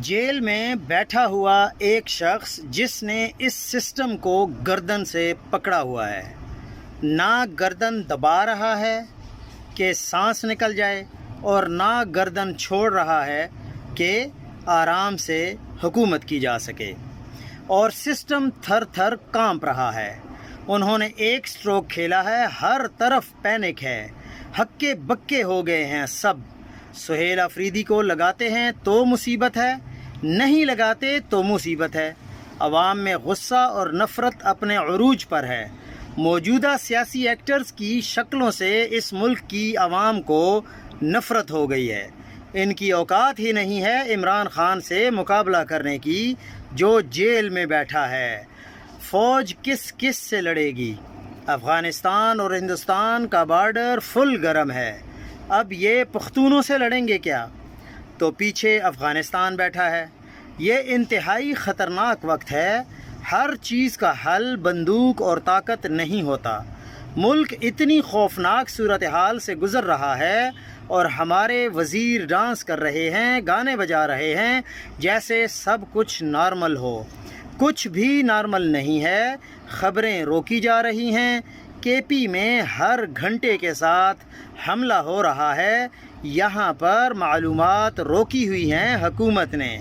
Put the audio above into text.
Jail میں بیٹھا ہوا ایک شخص جس نے اس سسٹم کو گردن سے پکڑا ہوا ہے، نہ گردن دبا رہا ہے کہ سانس نکل جائے اور نہ گردن چھوڑ رہا ہے کہ آرام سے حکومت کی جا سکے، اور سسٹم تھر تھر کانپ رہا ہے۔ انہوں نے ایک سٹروک کھیلا ہے، ہر طرف پینک ہے، ہکے بکے ہو گئے ہیں سب۔ سہیل آفریدی کو لگاتے ہیں تو مصیبت ہے، نہیں لگاتے تو مصیبت ہے۔ عوام میں غصہ اور نفرت اپنے عروج پر ہے۔ موجودہ سیاسی ایکٹرز کی شکلوں سے اس ملک کی عوام کو نفرت ہو گئی ہے۔ ان کی اوقات ہی نہیں ہے عمران خان سے مقابلہ کرنے کی، جو جیل میں بیٹھا ہے۔ فوج کس کس سے لڑے گی؟ افغانستان اور ہندوستان کا بارڈر فل گرم ہے، اب یہ پختونوں سے لڑیں گے کیا؟ تو پیچھے افغانستان بیٹھا ہے۔ یہ انتہائی خطرناک وقت ہے۔ ہر چیز کا حل بندوق اور طاقت نہیں ہوتا۔ ملک اتنی خوفناک صورتحال سے گزر رہا ہے اور ہمارے وزیر ڈانس کر رہے ہیں، گانے بجا رہے ہیں جیسے سب کچھ نارمل ہو۔ کچھ بھی نارمل نہیں ہے۔ خبریں روکی جا رہی ہیں۔ کے پی میں ہر گھنٹے کے ساتھ حملہ ہو رہا ہے۔ یہاں پر معلومات روکی ہوئی ہیں حکومت نے۔